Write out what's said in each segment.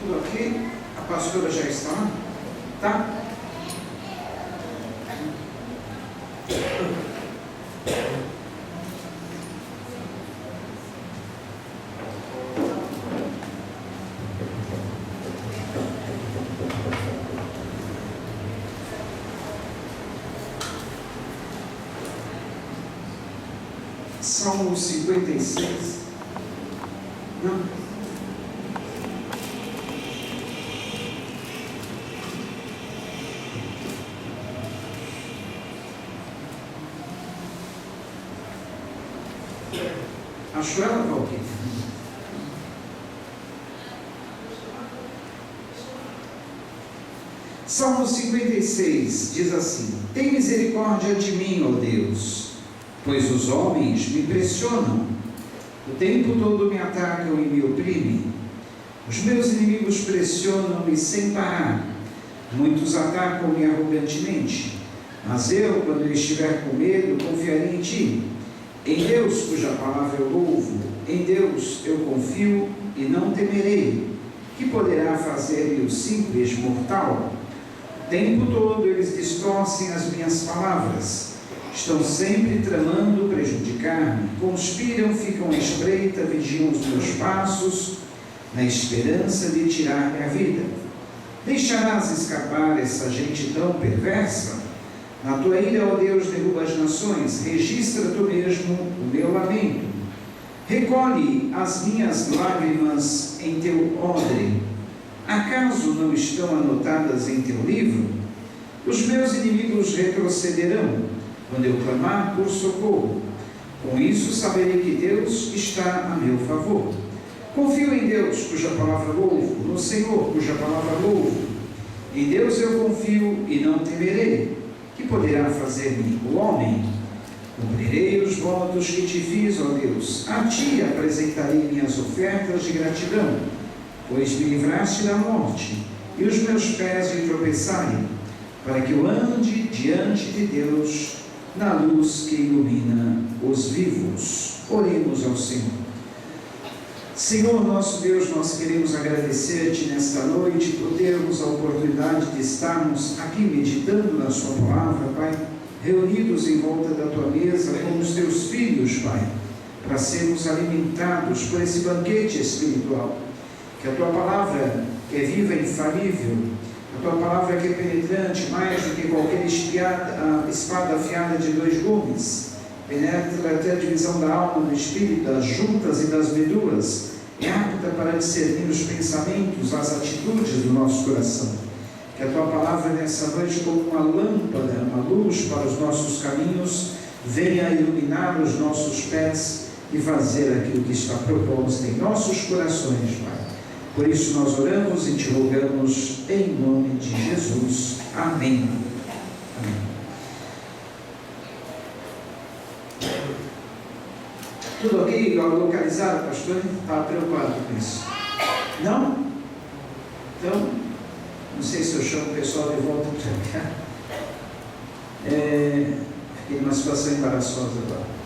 Tudo ok? A pastora já está lá? Tá? Salmo 56. Não? Achou ela, Valquíria? Salmo 56 diz assim: tem misericórdia de mim, ó Deus, pois os homens me pressionam, o tempo todo me atacam e me oprimem. Os meus inimigos pressionam-me sem parar, muitos atacam-me arrogantemente, mas eu, quando eu estiver com medo, confiarei em Ti. Em Deus, cuja palavra eu louvo, em Deus eu confio e não temerei. Que poderá fazer-me o simples mortal? O tempo todo eles distorcem as minhas palavras, estão sempre tramando prejudicar-me, conspiram, ficam à espreita, vigiam os meus passos, na esperança de tirar-me a vida. Deixarás escapar essa gente tão perversa? Na tua ira, ó Deus, derruba as nações, registra tu mesmo o meu lamento. Recolhe as minhas lágrimas em teu odre. Acaso não estão anotadas em teu livro? Os meus inimigos retrocederão quando eu clamar por socorro. Com isso saberei que Deus está a meu favor. Confio em Deus, cuja palavra louvo, no Senhor, cuja palavra louvo. Em Deus eu confio e não temerei. Que poderá fazer-me o homem? Cumprirei os votos que te fiz, ó Deus. A ti apresentarei minhas ofertas de gratidão, pois me livraste da morte e os meus pés de tropeçarem, para que eu ande diante de Deus na luz que ilumina os vivos. Oremos ao Senhor. Senhor nosso Deus, nós queremos agradecer-te nesta noite por termos a oportunidade de estarmos aqui meditando na sua palavra, Pai, reunidos em volta da tua mesa como os teus filhos, Pai, para sermos alimentados por esse banquete espiritual. Que a tua palavra, que é viva e infalível, a tua palavra que é penetrante mais do que qualquer espada afiada de 2 gumes, penetra até a divisão da alma, do espírito, das juntas e das medulas, é apta para discernir os pensamentos, as atitudes do nosso coração. Que a tua palavra nessa noite, como uma lâmpada, uma luz para os nossos caminhos, venha iluminar os nossos pés e fazer aquilo que está proposto em nossos corações, Pai. Por isso nós oramos e te rogamos em nome de Jesus. Amém. Amém. Tudo ok? Localizado, pastor? Estava preocupado com isso. Não? Então, não sei se eu chamo o pessoal de volta para cá. Fiquei numa situação embaraçosa agora.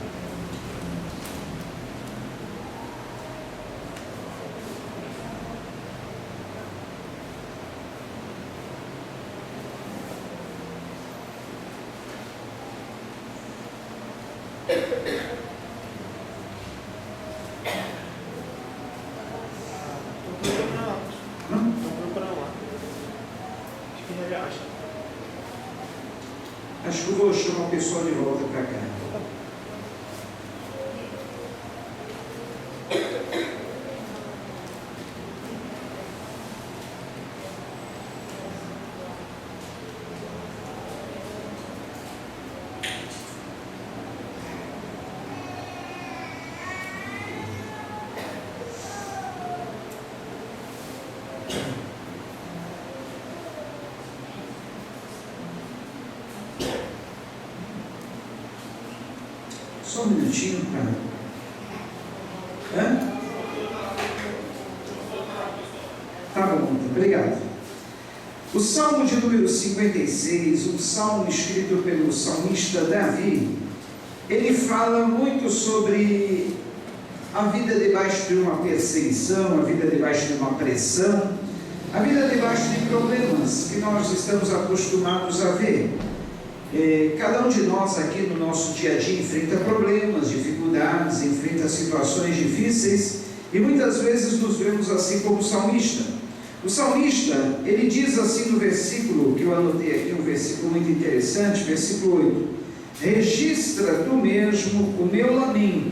Acho que eu vou chamar o pessoal de volta para cá. Só um minutinho, cara. Tá bom, muito obrigado. O Salmo de número 56, um salmo escrito pelo salmista Davi, ele fala muito sobre a vida debaixo de uma perseguição, a vida debaixo de uma pressão, A vida debaixo de problemas que nós estamos acostumados a ver. Cada um de nós aqui no nosso dia a dia enfrenta problemas, dificuldades, enfrenta situações difíceis e muitas vezes nos vemos assim como o salmista. O salmista, ele diz assim no versículo que eu anotei aqui, um versículo muito interessante, versículo 8: registra tu mesmo o meu lamento,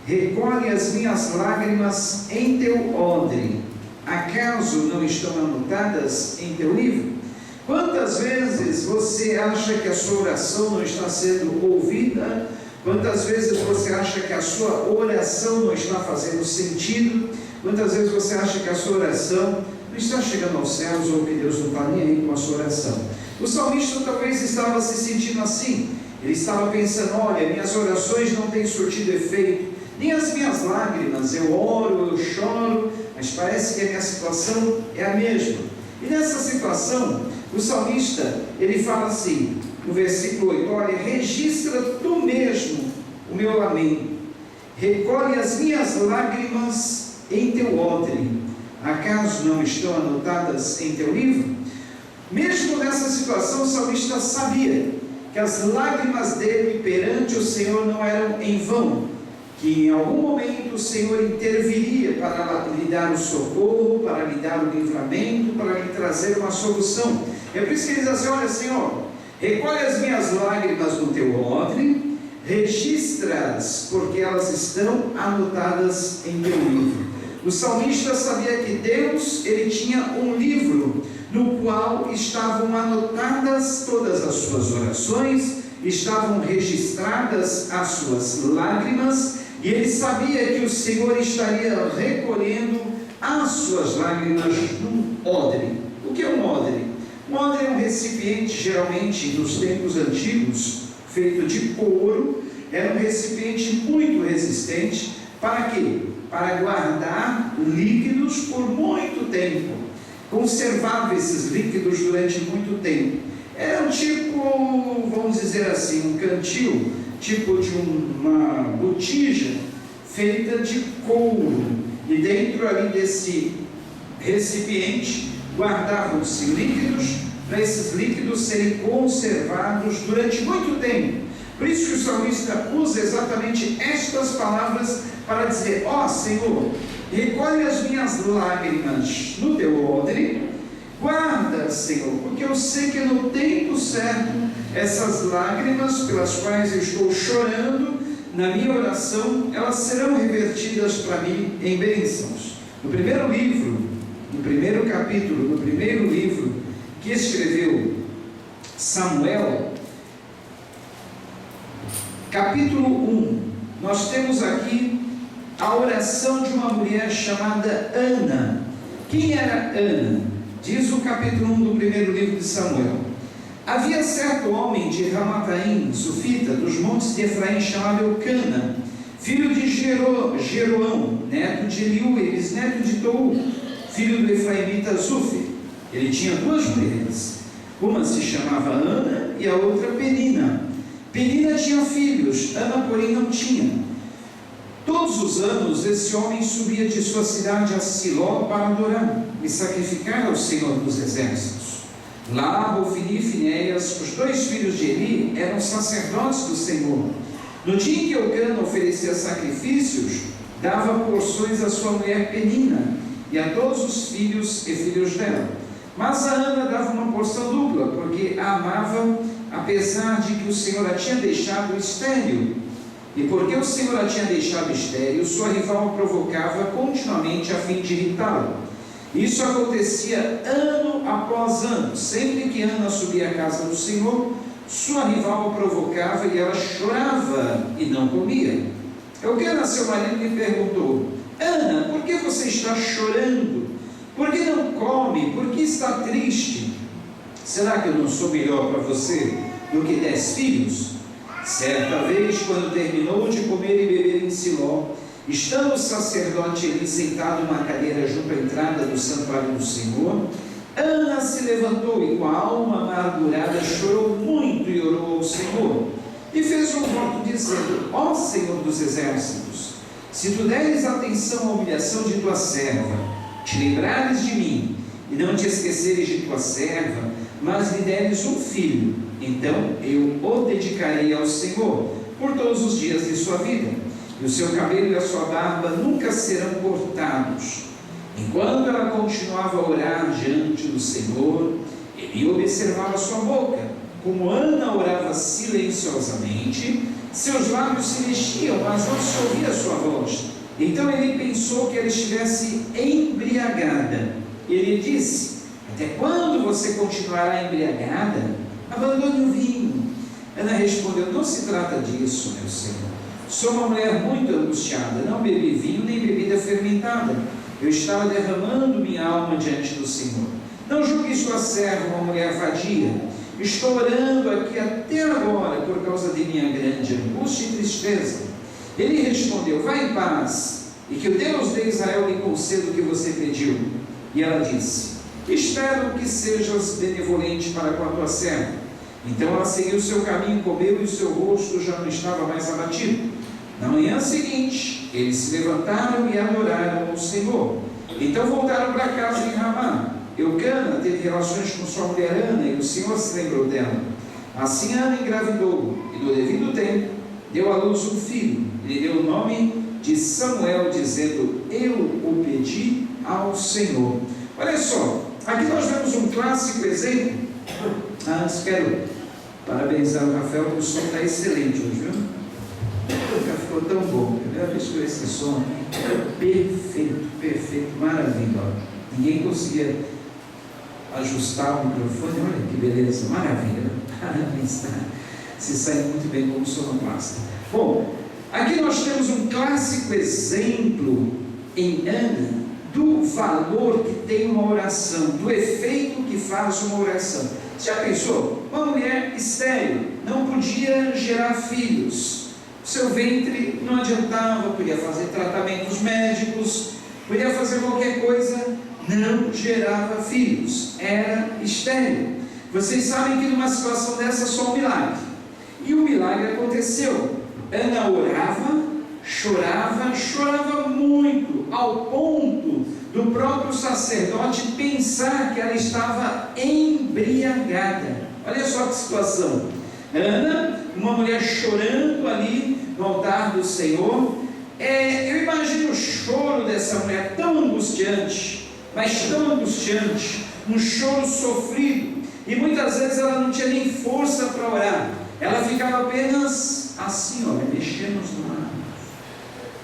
recolhe as minhas lágrimas em teu odre, acaso não estão anotadas em teu livro? Quantas vezes você acha que a sua oração não está sendo ouvida? Quantas vezes você acha que a sua oração não está fazendo sentido? Quantas vezes você acha que a sua oração não está chegando aos céus, ou que Deus não está nem aí com a sua oração? O salmista talvez estava se sentindo assim. Ele estava pensando: olha, minhas orações não têm surtido efeito, nem as minhas lágrimas, eu oro, eu choro, mas parece que a minha situação é a mesma. E nessa situação, o salmista, ele fala assim, no versículo 8, olha, registra tu mesmo o meu lamento, recolhe as minhas lágrimas em teu odre, acaso não estão anotadas em teu livro? Mesmo nessa situação, o salmista sabia que as lágrimas dele perante o Senhor não eram em vão, que em algum momento o Senhor interviria para lhe dar o socorro, para lhe dar o livramento, para lhe trazer uma solução. É por isso que ele diz assim: olha, Senhor, recolhe as minhas lágrimas no teu odre, registra-as, porque elas estão anotadas em teu livro. O salmista sabia que Deus, ele tinha um livro no qual estavam anotadas todas as suas orações, estavam registradas as suas lágrimas, e ele sabia que o Senhor estaria recolhendo as suas lágrimas num odre. O que é um odre? Um odre é um recipiente, geralmente nos tempos antigos, feito de couro. Era um recipiente muito resistente. Para quê? Para guardar líquidos por muito tempo. Conservava esses líquidos durante muito tempo. Era um tipo, vamos dizer assim, um cantil, tipo de uma botija feita de couro. E dentro ali desse recipiente guardavam-se líquidos, para esses líquidos serem conservados durante muito tempo. Por isso que o salmista usa exatamente estas palavras para dizer: ó Senhor, recolhe as minhas lágrimas no teu odre, guarda, Senhor, porque eu sei que no tempo certo essas lágrimas pelas quais eu estou chorando na minha oração, elas serão revertidas para mim em bênçãos. No primeiro livro, no primeiro capítulo, no primeiro livro que escreveu Samuel, capítulo 1, nós temos aqui a oração de uma mulher chamada Ana. Quem era Ana? Diz o capítulo 1 do primeiro livro de Samuel: havia certo homem de Ramataim, Sufita, dos montes de Efraim, chamado Eucana, filho de Jeroão, neto de Eliú, bisneto de Tou, filho do efraimita Zufi. Ele tinha duas mulheres, uma se chamava Ana e a outra Penina. Penina tinha filhos, Ana porém não tinha. Todos os anos esse homem subia de sua cidade a Siló para adorar e sacrificar ao Senhor dos Exércitos. Lá, Ofni e Finéias, os dois filhos de Eli, eram sacerdotes do Senhor. No dia em que Eucana oferecia sacrifícios, dava porções à sua mulher Penina e a todos os filhos e filhos dela. Mas a Ana dava uma porção dupla, porque a amava, apesar de que o Senhor a tinha deixado estéril. E porque o Senhor a tinha deixado estéril, sua rival a provocava continuamente a fim de irritá-la. Isso acontecia ano após ano. Sempre que Ana subia à casa do Senhor, sua rival a provocava e ela chorava e não comia. Eucana, seu marido, lhe perguntou: Ana, por que você está chorando? Por que não come? Por que está triste? Será que eu não sou melhor para você do que 10 filhos? Certa vez, quando terminou de comer e beber em Siló, estando o sacerdote Eli sentado numa cadeira junto à entrada do santuário do Senhor, Ana se levantou e com a alma amargurada chorou muito e orou ao Senhor. E fez um voto dizendo: ó Senhor dos Exércitos, se tu deres atenção à humilhação de tua serva, te lembrares de mim e não te esqueceres de tua serva, mas lhe deres um filho, então eu o dedicarei ao Senhor por todos os dias de sua vida, e o seu cabelo e a sua barba nunca serão cortados. Enquanto ela continuava a orar diante do Senhor, ele observava sua boca. Como Ana orava silenciosamente, seus lábios se mexiam, mas não se ouvia sua voz. Então ele pensou que ela estivesse embriagada. Ele disse: até quando você continuará embriagada? Abandone o vinho. Ana respondeu: não se trata disso, meu Senhor. Sou uma mulher muito angustiada, não bebi vinho nem bebida fermentada. Eu estava derramando minha alma diante do Senhor. Não julgue sua serva uma mulher vadia. Estou orando aqui até agora por causa de minha grande angústia e tristeza. Ele respondeu: vá em paz, e que o Deus de Israel lhe conceda o que você pediu. E ela disse: espero que sejas benevolente para com a tua serva. Então ela seguiu o seu caminho, comeu, e o seu rosto já não estava mais abatido. Na manhã seguinte, eles se levantaram e adoraram ao Senhor. Então voltaram para casa em Ramá. Eucana teve relações com sua mulher Ana, e o Senhor se lembrou dela. Assim Ana engravidou, e no devido tempo deu à luz um filho. Ele deu o nome de Samuel, dizendo: eu o pedi ao Senhor. Olha só, aqui nós vemos um clássico exemplo. Antes quero parabenizar o Rafael, porque o som está excelente hoje, viu? Nunca ficou tão bom. Primeira vez que eu esse som, perfeito, maravilha. Ninguém conseguia ajustar o microfone. Olha que beleza, maravilha. Parabéns, tá? Se sai muito bem como sonoplasta. Bom, aqui nós temos um clássico exemplo em Ana do valor que tem uma oração, do efeito que faz uma oração. Já pensou? Uma mulher estéril, não podia gerar filhos. Seu ventre não adiantava, podia fazer tratamentos médicos, podia fazer qualquer coisa, não gerava filhos, era estéril. Vocês sabem que numa situação dessa só um milagre. E o milagre aconteceu. Ana orava, chorava muito, ao ponto do próprio sacerdote pensar que ela estava embriagada. Olha só que situação. Ana, uma mulher chorando ali no altar do Senhor. Eu imagino o choro dessa mulher tão angustiante, mas tão angustiante, um choro sofrido, e muitas vezes ela não tinha nem força para orar, ela ficava apenas assim, olha, mexendo os lábios,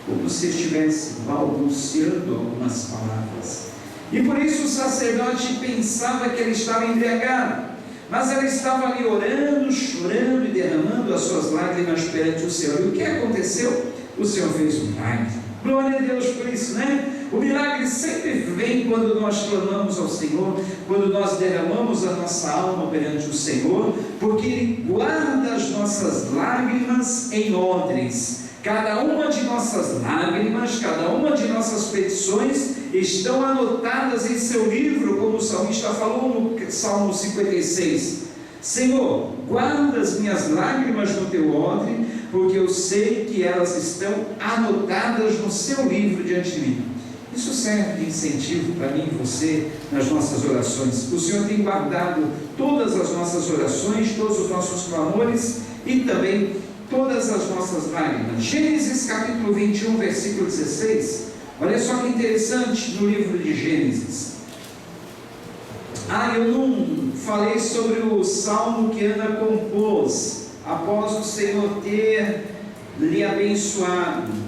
como se estivesse balbuciando algumas palavras, e por isso o sacerdote pensava que ela estava embriagada, mas ela estava ali orando, chorando e derramando as suas lágrimas perante o Senhor. E o que aconteceu? O Senhor fez um milagre. Glória a Deus por isso, né? O milagre sempre vem quando nós clamamos ao Senhor, quando nós derramamos a nossa alma perante o Senhor, porque Ele guarda as nossas lágrimas em odres. Cada uma de nossas lágrimas, cada uma de nossas petições estão anotadas em seu livro, como o salmista falou no Salmo 56. Senhor, guarda as minhas lágrimas no teu odre, porque eu sei que elas estão anotadas no seu livro diante de mim. Isso serve de incentivo para mim e você nas nossas orações. O Senhor tem guardado todas as nossas orações, todos os nossos clamores e também todas as nossas lágrimas. Gênesis capítulo 21, versículo 16. Olha só que interessante no livro de Gênesis. Eu não falei sobre o salmo que Ana compôs após o Senhor ter lhe abençoado.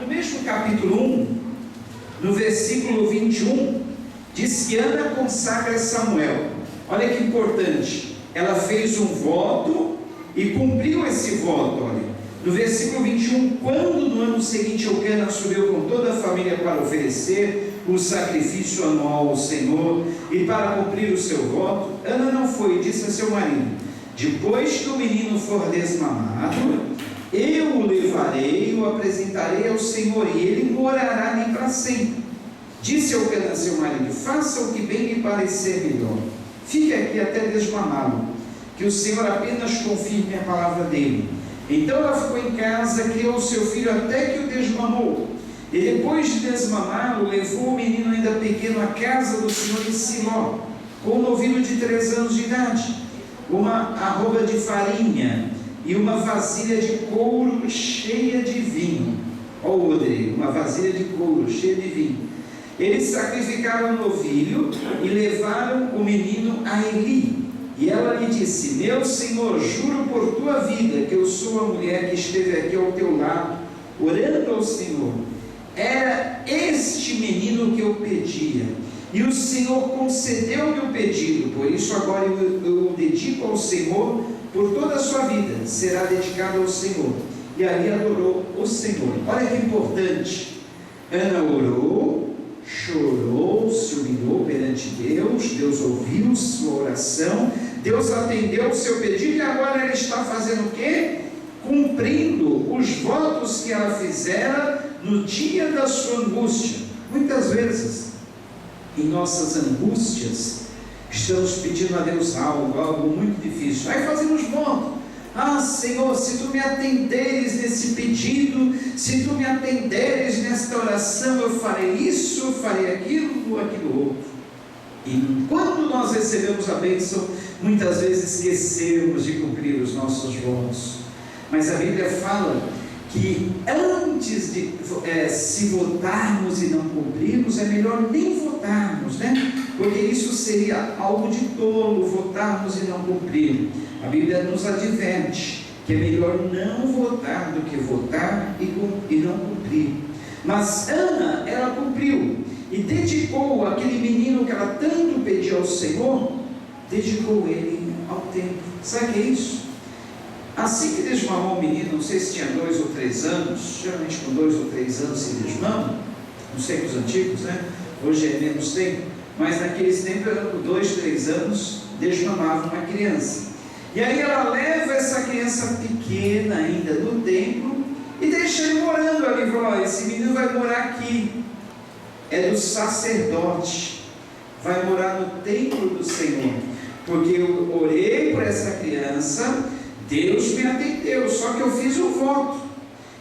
No mesmo capítulo 1, no versículo 21, diz que Ana consagra Samuel. Olha que importante, ela fez um voto e cumpriu esse voto. Olha, no versículo 21, quando no ano seguinte Eucana subiu com toda a família para oferecer o sacrifício anual ao Senhor e para cumprir o seu voto, Ana não foi e disse a seu marido: depois que o menino for desmamado, eu o levarei e o apresentarei ao Senhor, e ele morará ali para sempre. Disse Eucana a seu marido: faça o que bem lhe parecer melhor, fique aqui até desmamá-lo, que o Senhor apenas confirme a palavra dele. Então ela ficou em casa, criou o seu filho até que o desmamou. E depois de desmamá-lo, levou o menino ainda pequeno à casa do Senhor em Siló, com um novilho de 3 anos de idade, uma arroba de farinha e uma vasilha de couro cheia de vinho. Olha o odre, uma vasilha de couro cheia de vinho. Eles sacrificaram o novilho e levaram o menino a Eli. E ela lhe disse: meu senhor, juro por tua vida que eu sou a mulher que esteve aqui ao teu lado, orando ao Senhor. Era este menino que eu pedia, e o Senhor concedeu-me o pedido. Por isso agora eu o dedico ao Senhor por toda a sua vida. Será dedicado ao Senhor. E ali adorou o Senhor. Olha que importante. Ana orou, chorou, se humilhou perante Deus. Deus ouviu sua oração, Deus atendeu o seu pedido, e agora ela está fazendo o quê? Cumprindo os votos que ela fizera no dia da sua angústia. Muitas vezes, em nossas angústias, estamos pedindo a Deus algo muito difícil. Aí fazemos voto: ah, Senhor, se tu me atenderes nesse pedido, se tu me atenderes nesta oração, eu farei isso, eu farei aquilo outro. E quando nós recebemos a bênção, muitas vezes esquecemos de cumprir os nossos votos. Mas a Bíblia fala que antes de se votarmos e não cumprirmos, é melhor nem votarmos, né? Porque isso seria algo de tolo, votarmos e não cumprir. A Bíblia nos adverte que é melhor não votar do que votar e não cumprir. Mas Ana, ela cumpriu e dedicou aquele menino que ela tanto pedia ao Senhor, dedicou ele ao templo. Sabe o que é isso? Assim que desmamou o menino, não sei se tinha 2 ou 3 anos, geralmente com 2 ou 3 anos se desmama, nos tempos antigos, né? Hoje é menos tempo, mas naqueles tempos eram com 2, 3 anos, desmamava uma criança. E aí ela leva essa criança pequena ainda no templo e deixa ele morando ali. Falou: esse menino vai morar aqui, é do sacerdote, vai morar no templo do Senhor, porque eu orei por essa criança, Deus me atendeu, só que eu fiz um voto,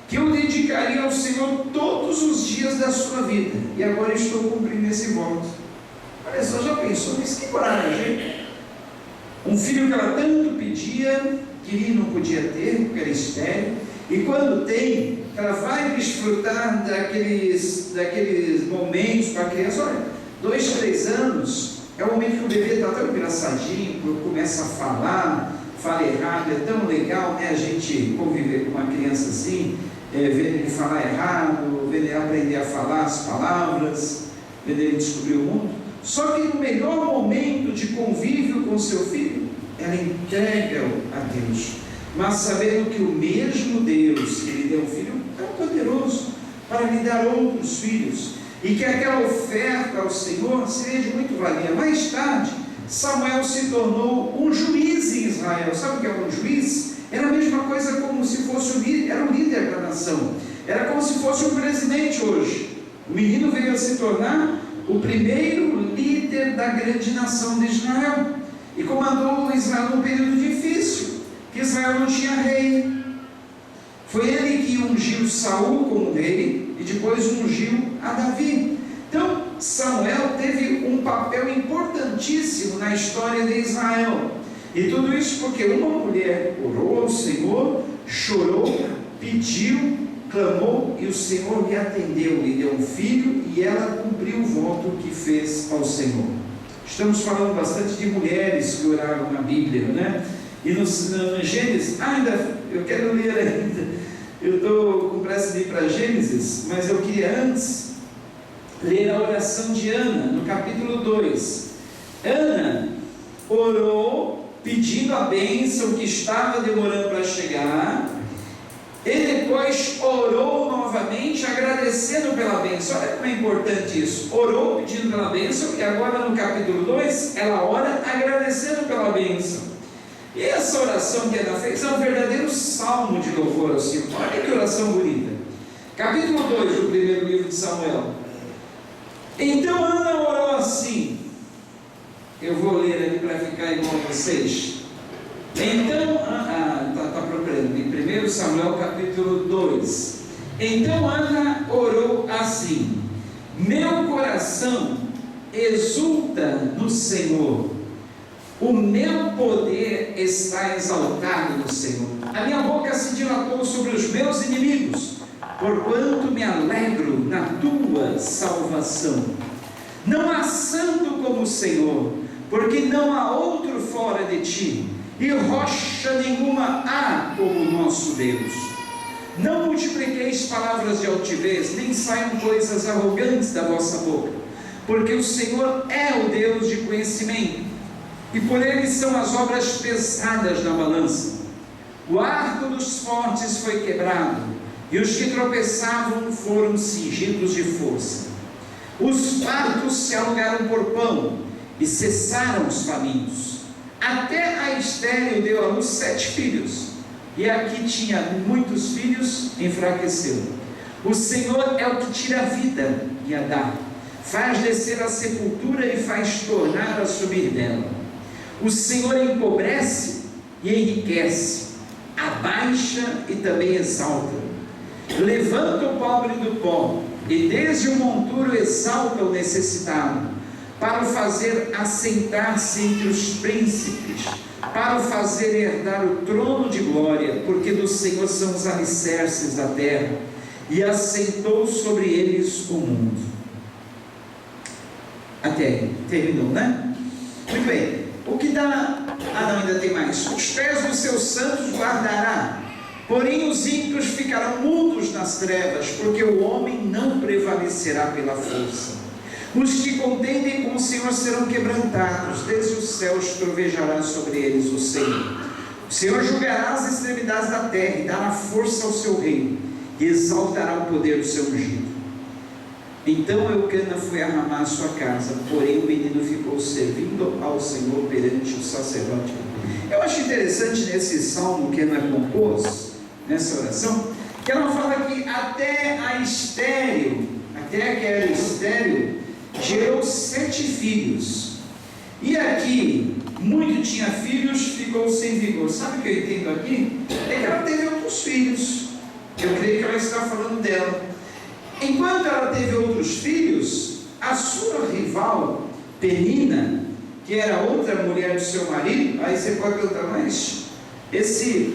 que eu dedicaria ao Senhor todos os dias da sua vida, e agora estou cumprindo esse voto. Olha só, já pensou nisso? Que coragem! Um filho que ela tanto pedia, queria e não podia ter, porque era estéril, e quando tem, ela vai desfrutar daqueles momentos com a criança. Olha, 2, 3 anos, é o momento que o bebê está tão engraçadinho, começa a falar, fala errado, é tão legal, né, a gente conviver com uma criança assim, vendo ele falar errado, vendo ele aprender a falar as palavras, vendo ele descobrir o mundo. Só que no melhor momento de convívio com seu filho, ela entrega-o a Deus, mas sabendo que o mesmo Deus que lhe deu um filho é poderoso para lhe dar outros filhos, e que aquela oferta ao Senhor seria de muito valia. Mais tarde, Samuel se tornou um juiz em Israel. Sabe o que é um juiz? Era a mesma coisa como se fosse era o líder da nação, era como se fosse um presidente hoje. O menino veio a se tornar o primeiro líder da grande nação de Israel, e comandou Israel num período difícil, que Israel não tinha rei. Foi ele que ungiu Saul como rei, e depois ungiu a Davi. Então Samuel teve um papel importantíssimo na história de Israel, e tudo isso porque uma mulher orou ao Senhor, chorou, pediu, clamou, e o Senhor lhe atendeu, lhe deu um filho, e ela cumpriu o voto que fez ao Senhor. Estamos falando bastante de mulheres que oraram na Bíblia, né? E no Gênesis, eu quero ler ainda, eu estou com pressa de ir para Gênesis, mas eu queria antes ler a oração de Ana, no capítulo 2. Ana orou, pedindo a bênção que estava demorando para chegar, e depois orou novamente, agradecendo pela bênção. Olha como é importante isso. Orou pedindo pela bênção, e agora no capítulo 2, ela ora agradecendo pela bênção. E essa oração que Ana fez é um verdadeiro salmo de louvor ao Senhor. Olha que oração bonita. Capítulo 2 do primeiro livro de Samuel. Então Ana orou assim. Eu vou ler aqui para ficar igual a vocês. Então, está procurando em 1 Samuel capítulo 2. Então Ana orou assim: meu coração exulta no Senhor, o meu poder está exaltado no Senhor. A minha boca se dilatou sobre os meus inimigos, porquanto me alegro na tua salvação. Não há santo como o Senhor, porque não há outro fora de ti, e rocha nenhuma há como o nosso Deus. Não multipliqueis palavras de altivez, nem saiam coisas arrogantes da vossa boca, porque o Senhor é o Deus de conhecimento, e por ele são as obras pesadas na balança. O arco dos fortes foi quebrado, e os que tropeçavam foram cingidos de força. Os fartos se alugaram por pão, e cessaram os famintos. Até a estéril deu à luz 7 filhos, e a que tinha muitos filhos enfraqueceu. O Senhor é o que tira a vida e a dá, faz descer a sepultura e faz tornar a subir dela. O Senhor empobrece e enriquece, abaixa e também exalta. Levanta o pobre do pó, e desde o monturo exalta o necessitado, para o fazer assentar-se entre os príncipes, para o fazer herdar o trono de glória, porque do Senhor são os alicerces da terra, e assentou sobre eles o mundo. Até aí, terminou, né? Muito bem, o que dá... não, ainda tem mais. Os pés dos seus santos guardará, porém os ímpios ficarão mudos nas trevas, porque o homem não prevalecerá pela força. Os que contendem com o Senhor serão quebrantados, desde os céus trovejará sobre eles o Senhor. O Senhor julgará as extremidades da terra e dará força ao seu reino, e exaltará o poder do seu ungido. Então Eucana foi arrumar a sua casa, porém o menino ficou servindo ao Senhor perante o sacerdote. Eu acho interessante nesse salmo que Ana compôs, nessa oração, que ela fala que até que era estéril, gerou 7 filhos, e aqui, muito tinha filhos, ficou sem vigor. Sabe o que eu entendo aqui? É que ela teve outros filhos. Eu creio que ela está falando dela. Enquanto ela teve outros filhos, a sua rival, Penina, que era outra mulher do seu marido, aí você pode perguntar, mas esse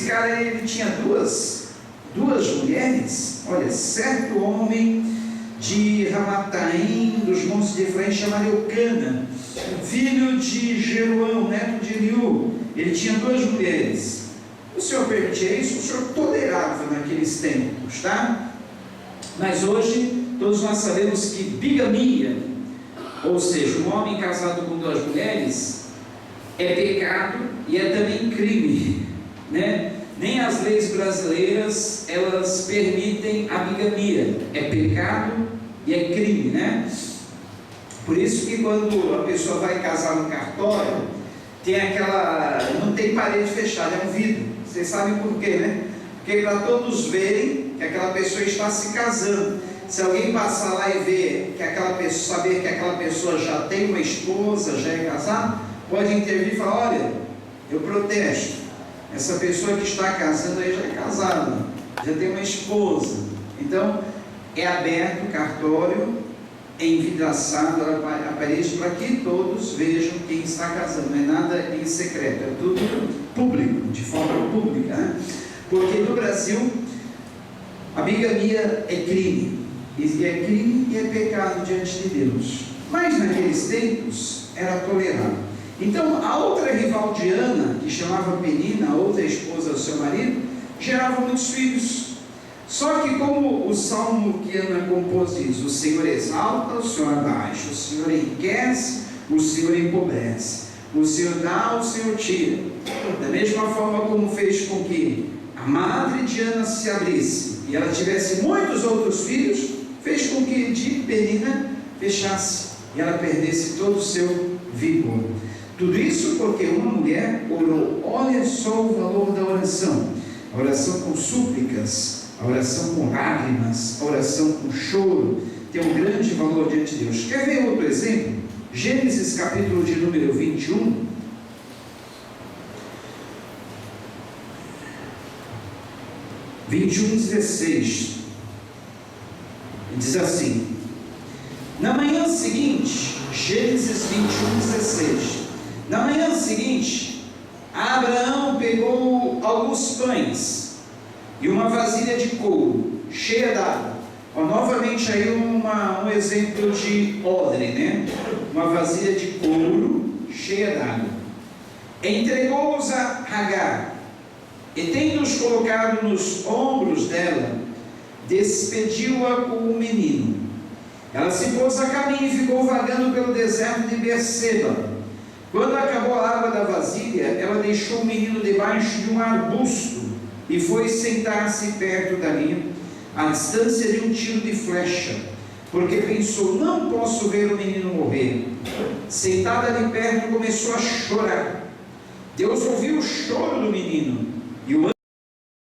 cara, ele tinha duas mulheres? Olha, certo homem de Ramataim, dos montes de Efraim, chamado Eucana, filho de Jeroão, neto de Eliú, ele tinha 2 mulheres. O Senhor permitia isso? O Senhor tolerava naqueles tempos, tá? Mas hoje, todos nós sabemos que bigamia, ou seja, um homem casado com 2 mulheres, é pecado e é também crime, né? Nem as leis brasileiras, elas permitem a bigamia, é pecado e é crime, né? Por isso que quando a pessoa vai casar no cartório, tem não tem parede fechada, é um vidro. Vocês sabem por quê, né? Porque para todos verem que aquela pessoa está se casando. Se alguém passar lá e ver que saber que aquela pessoa já tem uma esposa, já é casada, pode intervir e falar, olha, eu protesto. Essa pessoa que está casando aí já é casada, já tem uma esposa. Então, é aberto o cartório, é envidraçado a parede para que todos vejam quem está casando. Não é nada em secreto, é tudo público, de forma pública, né? Porque no Brasil, a bigamia é crime. E é crime e é pecado diante de Deus. Mas naqueles tempos, era tolerado. Então, a outra rival de Ana, que chamava Penina, a outra esposa do seu marido, gerava muitos filhos. Só que como o salmo que Ana compôs diz, o Senhor exalta, o Senhor abaixa, o Senhor enriquece, o Senhor empobrece, o Senhor dá, o Senhor tira. Da mesma forma como fez com que a madre de Ana se abrisse e ela tivesse muitos outros filhos, fez com que de Penina fechasse e ela perdesse todo o seu vigor. Tudo isso porque uma mulher orou. Olha só o valor da oração. A oração com súplicas, a oração com lágrimas, a oração com choro, tem um grande valor diante de Deus. Quer ver outro exemplo? Gênesis capítulo de número 21. 21:16. Diz assim: na manhã seguinte, Gênesis 21:16. Na manhã seguinte, Abraão pegou alguns pães e uma vasilha de couro cheia d'água. Novamente aí um exemplo de odre, né? Uma vasilha de couro cheia d'água. Entregou-os a Agar, e tendo-os colocado nos ombros dela, despediu-a com o menino. Ela se pôs a caminho e ficou vagando pelo deserto de Berseba. Quando acabou a água da vasilha, ela deixou o menino debaixo de um arbusto e foi sentar-se perto dali, à distância de um tiro de flecha, porque pensou: não posso ver o menino morrer. Sentada ali perto, começou a chorar. Deus ouviu o choro do menino, e o